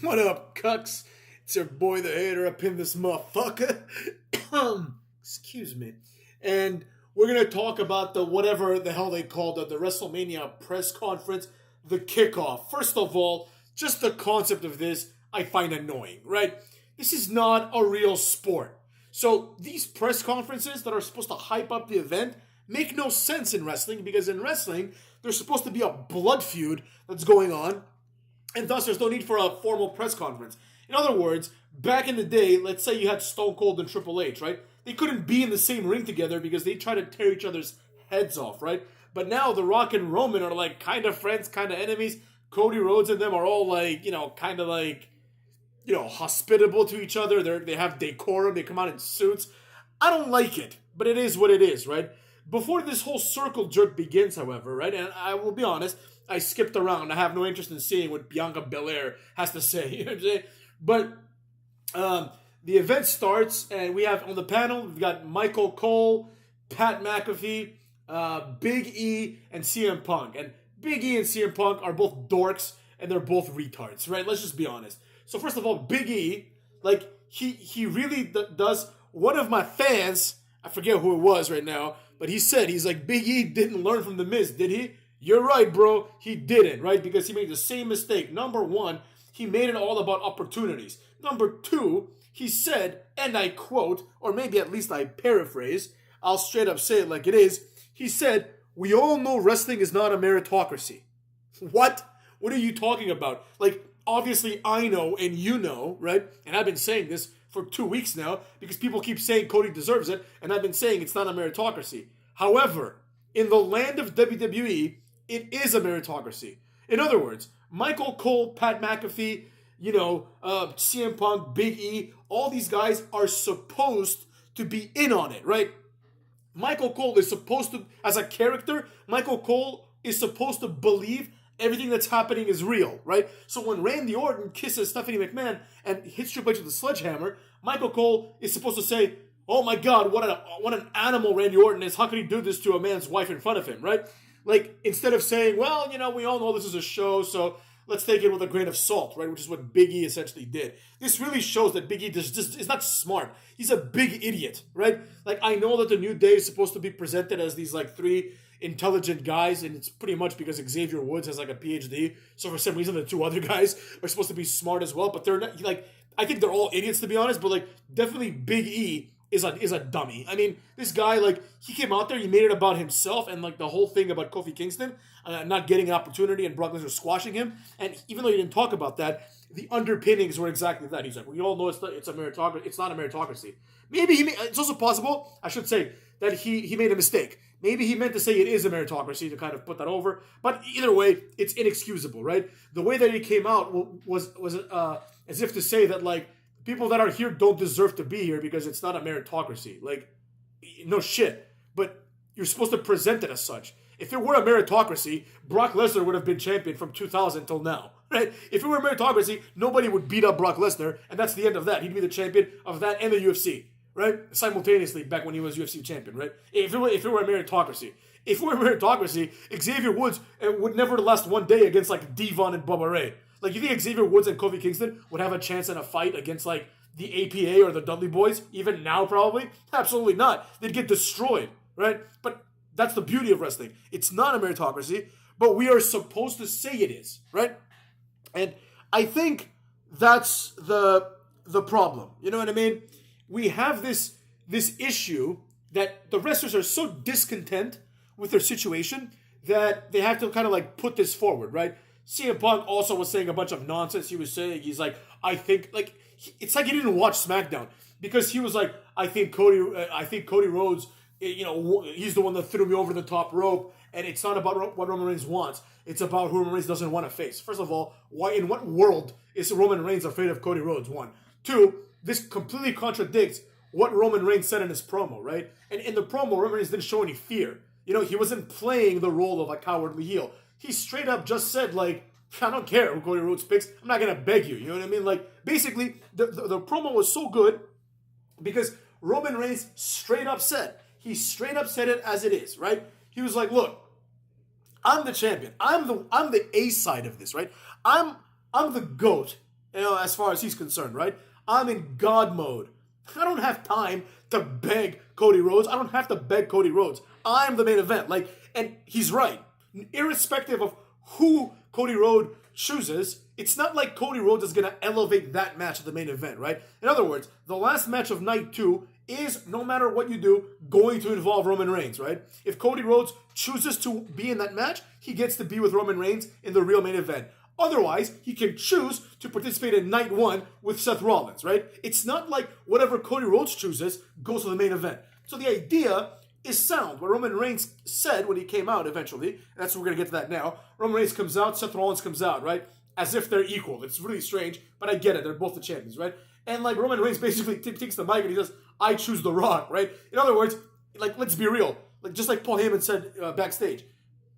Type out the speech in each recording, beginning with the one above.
What up, cucks? It's your boy the hater up in this motherfucker. Excuse me. And we're gonna talk about the whatever the hell they called it, the WrestleMania press conference, the kickoff. First of all, just the concept of this I find annoying, right? This is not a real sport. So these press conferences that are supposed to hype up the event make no sense in wrestling, because in wrestling there's supposed to be a blood feud that's going on, and thus there's no need for a formal press conference. In other words, back in the day, let's say you had Stone Cold and Triple H, right? They couldn't be in the same ring together because they try to tear each other's heads off, right? But now The Rock and Roman are like kind of friends, kind of enemies. Cody Rhodes and them are all like, kind of like, hospitable to each other. They have decorum. They come out in suits. I don't like it, but it is what it is, right? Before this whole circle jerk begins, however, right? And I will be honest, I skipped around. I have no interest in seeing what Bianca Belair has to say. You know what I'm saying? But the event starts, and we have on the panel, we've got Michael Cole, Pat McAfee, Big E, and CM Punk. And Big E and CM Punk are both dorks, and they're both retards, right? Let's just be honest. So first of all, Big E, like, he really does. One of my fans, I forget who it was right now, but he's like, Big E didn't learn from The Miz, did he? You're right, bro. He didn't, right? Because he made the same mistake. Number one, he made it all about opportunities. Number two, he said, and I quote, or maybe at least I paraphrase, I'll straight up say it like it is. He said, "We all know wrestling is not a meritocracy." What? What are you talking about? Like, obviously I know and you know, right? And I've been saying this for 2 weeks now because people keep saying Cody deserves it, and I've been saying it's not a meritocracy. However, in the land of WWE, it is a meritocracy. In other words, Michael Cole, Pat McAfee, CM Punk, Big E, all these guys are supposed to be in on it, right? Michael Cole is supposed to, as a character, Michael Cole is supposed to believe everything that's happening is real, right? So when Randy Orton kisses Stephanie McMahon and hits Triple H with a sledgehammer, Michael Cole is supposed to say, "Oh my God, what an animal Randy Orton is. How could he do this to a man's wife in front of him," right? Like, instead of saying, well, we all know this is a show, so let's take it with a grain of salt, right? Which is what Big E essentially did. This really shows that Big E just is not smart. He's a big idiot, right? Like, I know that the New Day is supposed to be presented as these, like, three intelligent guys, and it's pretty much because Xavier Woods has, like, a PhD. So for some reason, the two other guys are supposed to be smart as well, but they're not, like, I think they're all idiots, to be honest, but, like, definitely Big E is a dummy. I mean, this guy, like, he came out there, he made it about himself, and, like, the whole thing about Kofi Kingston not getting an opportunity and Brock Lesnar squashing him, and even though he didn't talk about that, the underpinnings were exactly that. He's like, we all know it's a meritocracy. It's not a meritocracy. Maybe it's also possible, I should say, that he made a mistake. Maybe he meant to say it is a meritocracy to kind of put that over, but either way, it's inexcusable, right? The way that he came out was as if to say that, like, people that are here don't deserve to be here because it's not a meritocracy. Like, no shit. But you're supposed to present it as such. If it were a meritocracy, Brock Lesnar would have been champion from 2000 till now, right? If it were a meritocracy, nobody would beat up Brock Lesnar, and that's the end of that. He'd be the champion of that and the UFC, right? Simultaneously, back when he was UFC champion, right? If it were a meritocracy. If it were a meritocracy, Xavier Woods would never last one day against, like, Devon and Bubba Ray. Like, you think Xavier Woods and Kofi Kingston would have a chance in a fight against, like, the APA or the Dudley Boys, even now probably? Absolutely not. They'd get destroyed, right? But that's the beauty of wrestling. It's not a meritocracy, but we are supposed to say it is, right? And I think that's the problem. You know what I mean? We have this issue that the wrestlers are so discontent with their situation that they have to kind of, like, put this forward, right? CM Punk also was saying a bunch of nonsense. He was saying, he's like, I think, like, it's like he didn't watch SmackDown, because he was like, I think Cody Rhodes, he's the one that threw me over the top rope, and it's not about what Roman Reigns wants. It's about who Roman Reigns doesn't want to face. First of all, why, in what world is Roman Reigns afraid of Cody Rhodes? One. Two, this completely contradicts what Roman Reigns said in his promo, right? And in the promo, Roman Reigns didn't show any fear. He wasn't playing the role of a cowardly heel. He straight up just said, like, I don't care who Cody Rhodes picks. I'm not going to beg you. You know what I mean? Like, basically, the promo was so good because Roman Reigns straight up said it as it is, right? He was like, look, I'm the champion. I'm the A side of this, right? I'm I'm the GOAT, as far as he's concerned, right? I'm in God mode. I don't have time to beg Cody Rhodes. I don't have to beg Cody Rhodes. I'm the main event. And he's right. Irrespective of who Cody Rhodes chooses, it's not like Cody Rhodes is going to elevate that match to the main event, right? In other words, the last match of night 2 is, no matter what you do, going to involve Roman Reigns, right? If Cody Rhodes chooses to be in that match, he gets to be with Roman Reigns in the real main event. Otherwise, he can choose to participate in night 1 with Seth Rollins, right? It's not like whatever Cody Rhodes chooses goes to the main event. So the idea is sound. What Roman Reigns said when he came out eventually, and that's what we're going to get to that now. Roman Reigns comes out, Seth Rollins comes out, right? As if they're equal. It's really strange, but I get it. They're both the champions, right? And Roman Reigns basically takes the mic and he says, I choose The Rock, right? In other words, let's be real. Just like Paul Heyman said backstage.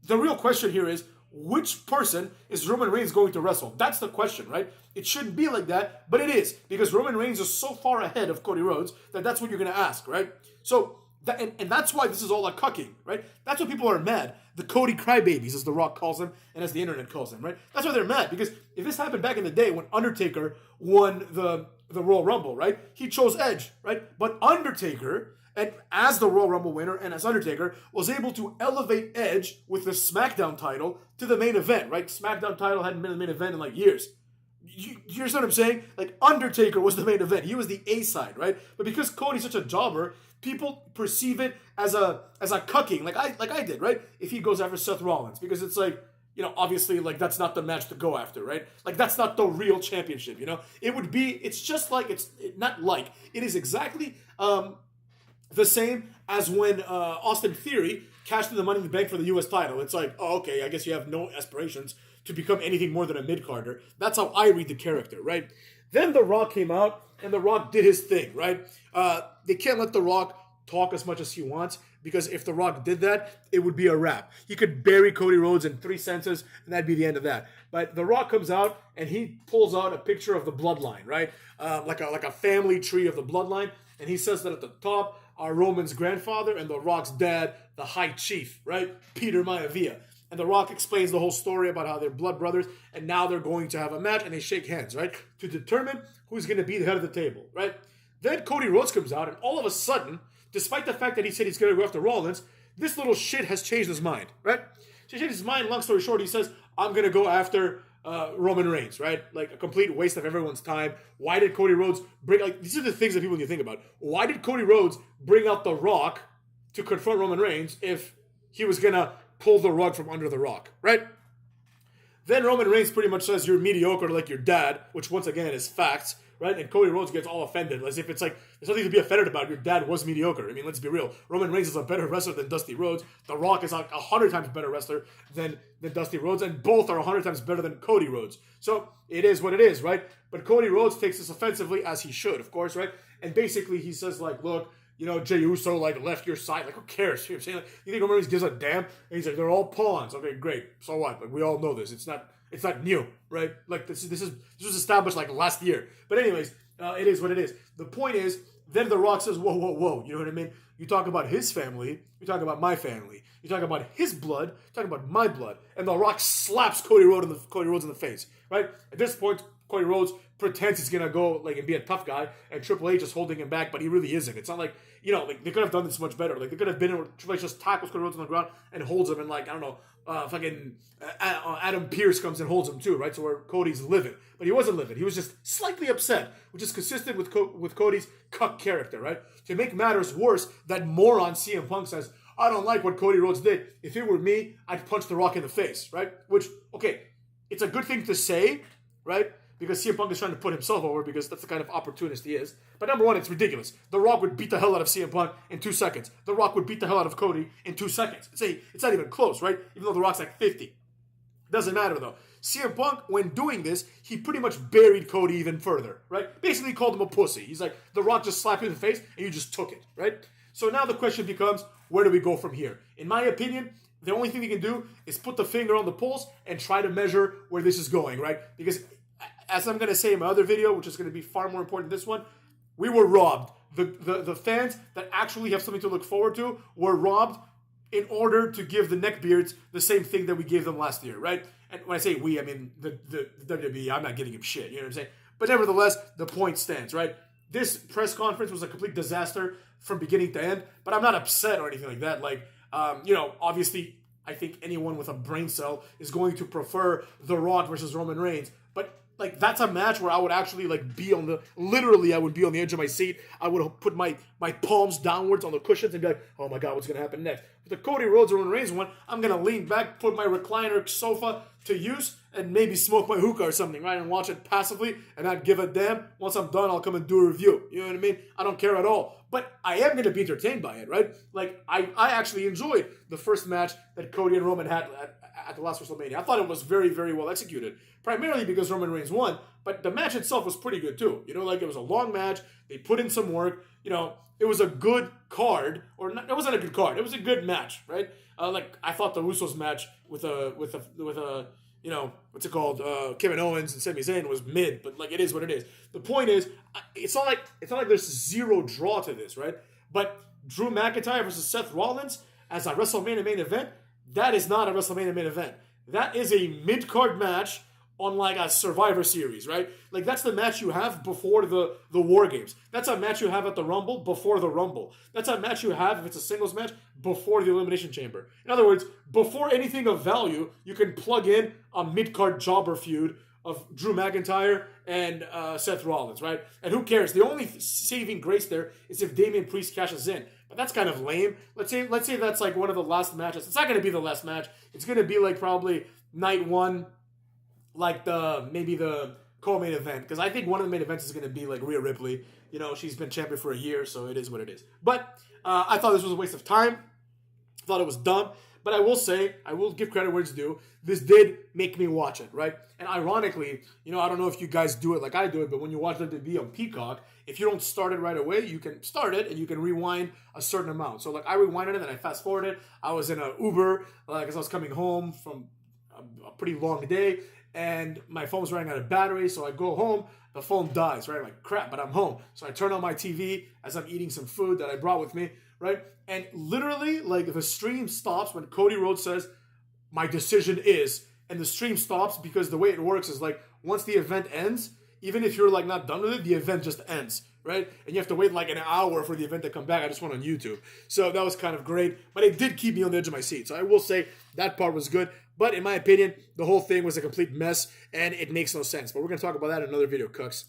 The real question here is, which person is Roman Reigns going to wrestle? That's the question, right? It shouldn't be like that, but it is. Because Roman Reigns is so far ahead of Cody Rhodes that's what you're going to ask, right? So, and that's why this is all a cucking, right? That's why people are mad. The Cody crybabies, as The Rock calls them, and as the internet calls them, right? That's why they're mad, because if this happened back in the day when Undertaker won the Royal Rumble, right? He chose Edge, right? But Undertaker, and as the Royal Rumble winner and as Undertaker, was able to elevate Edge with the SmackDown title to the main event, right? SmackDown title hadn't been the main event in years. You understand what I'm saying? Undertaker was the main event. He was the A side, right? But because Cody's such a jobber, people perceive it as a cucking, like I did, right? If he goes after Seth Rollins, because it's obviously that's not the match to go after, right? That's not the real championship, it's just it is exactly the same as when Austin Theory cashed in the Money in the Bank for the U.S. title. It's okay, I guess you have no aspirations to become anything more than a mid-carder. That's how I read the character, right? Then The Rock came out, and The Rock did his thing, right? They can't let The Rock talk as much as he wants, because if The Rock did that, it would be a wrap. He could bury Cody Rhodes in 3 sentences, and that'd be the end of that. But The Rock comes out, and he pulls out a picture of the bloodline, right? Like a family tree of the bloodline, and he says that at the top are Roman's grandfather and The Rock's dad, the High Chief, right? Peter Maivia. And The Rock explains the whole story about how they're blood brothers, and now they're going to have a match, and they shake hands, right? To determine who's going to be the head of the table, right? Then Cody Rhodes comes out, and all of a sudden, despite the fact that he said he's going to go after Rollins, this little shit has changed his mind, right? So he changed his mind, long story short, he says, I'm going to go after Roman Reigns, right? A complete waste of everyone's time. Why did Cody Rhodes bring, these are the things that people need to think about. Why did Cody Rhodes bring out The Rock to confront Roman Reigns if he was going to pull the rug from under The Rock, right? Then Roman Reigns pretty much says you're mediocre like your dad, which once again is facts, right? And Cody Rhodes gets all offended, as if it's there's nothing to be offended about. Your dad was mediocre. I mean, let's be real. Roman Reigns is a better wrestler than Dusty Rhodes. The Rock is 100 times better wrestler than Dusty Rhodes, and both are 100 times better than Cody Rhodes. So it is what it is, right? But Cody Rhodes takes this offensively, as he should, of course, right? And basically he says look, Jey Uso left your side. Who cares? You know what I'm saying? You think Roman Reigns gives a damn? And he's they're all pawns. Okay, great. So what? We all know this. It's not new, right? This was established last year. But anyways, it is what it is. The point is, then The Rock says, whoa. You know what I mean? You talk about his family. You talk about my family. You talk about his blood. You talk about my blood. And The Rock slaps Cody Rhodes in the face, right? At this point, Cody Rhodes pretends he's gonna go and be a tough guy, and Triple H is holding him back, but he really isn't. It's not they could have done this much better. They could have been in where Triple H just tackles Cody Rhodes on the ground and holds him, and Adam Pearce comes and holds him too, right? So where Cody's livid, but he wasn't livid. He was just slightly upset, which is consistent with Cody's cuck character, right? To make matters worse, that moron CM Punk says, I don't like what Cody Rhodes did. If it were me, I'd punch The Rock in the face, right? Which, okay, it's a good thing to say, right? Because CM Punk is trying to put himself over, because that's the kind of opportunist he is. But number one, it's ridiculous. The Rock would beat the hell out of CM Punk in 2 seconds. The Rock would beat the hell out of Cody in 2 seconds. It's not even close, right? Even though The Rock's 50. Doesn't matter, though. CM Punk, when doing this, he pretty much buried Cody even further, right? Basically called him a pussy. He's The Rock just slapped you in the face, and you just took it, right? So now the question becomes, where do we go from here? In my opinion, the only thing we can do is put the finger on the pulse and try to measure where this is going, right? Because as I'm going to say in my other video, which is going to be far more important than this one, we were robbed. The fans that actually have something to look forward to were robbed in order to give the neckbeards the same thing that we gave them last year, right? And when I say we, I mean the WWE. I'm not giving him shit, you know what I'm saying? But nevertheless, the point stands, right? This press conference was a complete disaster from beginning to end, but I'm not upset or anything like that. Like, obviously, I think anyone with a brain cell is going to prefer The Rock versus Roman Reigns, but like that's a match where I would actually like be on I would be on the edge of my seat. I would put my palms downwards on the cushions and be like, oh my God, what's going to happen next? With the Cody Rhodes Roman Reigns one, I'm going to lean back, put my recliner sofa to use, and maybe smoke my hookah or something, right? And watch it passively and not give a damn. Once I'm done, I'll come and do a review. You know what I mean? I don't care at all. But I am going to be entertained by it, right? Like, I actually enjoyed the first match that Cody and Roman had at the last WrestleMania. I thought it was very, very well executed. Primarily because Roman Reigns won, but the match itself was pretty good too. You know, like it was a long match. They put in some work. You know, it was a good card, or not, it wasn't a good card. It was a good match, right? Like I thought the Usos match with a you know, what's it called? Kevin Owens and Sami Zayn was mid, but like it is what it is. The point is, it's not like there's zero draw to this, right? But Drew McIntyre versus Seth Rollins as a WrestleMania main event, that is not a WrestleMania main event. That is a mid-card match on like a Survivor Series, right? Like that's the match you have before the War Games. That's a match you have at the Rumble before the Rumble. That's a match you have, if it's a singles match, before the Elimination Chamber. In other words, before anything of value, you can plug in a mid-card jobber feud of Drew McIntyre and Seth Rollins, right? And who cares? The only saving grace there is if Damian Priest cashes in. But that's kind of lame. Let's say that's like one of the last matches. It's not going to be the last match. It's going to be like probably night one, like maybe the co-main event, because I think one of the main events is going to be like Rhea Ripley. You know, she's been champion for a year, so it is what it is. But I thought this was a waste of time. I thought it was dumb. But I will say, I will give credit where it's due. This did make me watch it, right? And ironically, you know, I don't know if you guys do it like I do it, but when you watch WWE on Peacock, if you don't start it right away, you can start it and you can rewind a certain amount. So like I rewinded it and I fast forwarded. I was in an Uber because I was coming home from a pretty long day. And my phone was running out of battery, so I go home, the phone dies, right? I'm like, crap, but I'm home. So I turn on my TV as I'm eating some food that I brought with me, right? And literally, like, the stream stops when Cody Rhodes says, my decision is, and the stream stops because the way it works is, like, once the event ends, even if you're, like, not done with it, the event just ends, right? And you have to wait, like, an hour for the event to come back. I just went on YouTube. So that was kind of great, but it did keep me on the edge of my seat. So I will say that part was good. But in my opinion, the whole thing was a complete mess, and it makes no sense. But we're going to talk about that in another video, Cooks.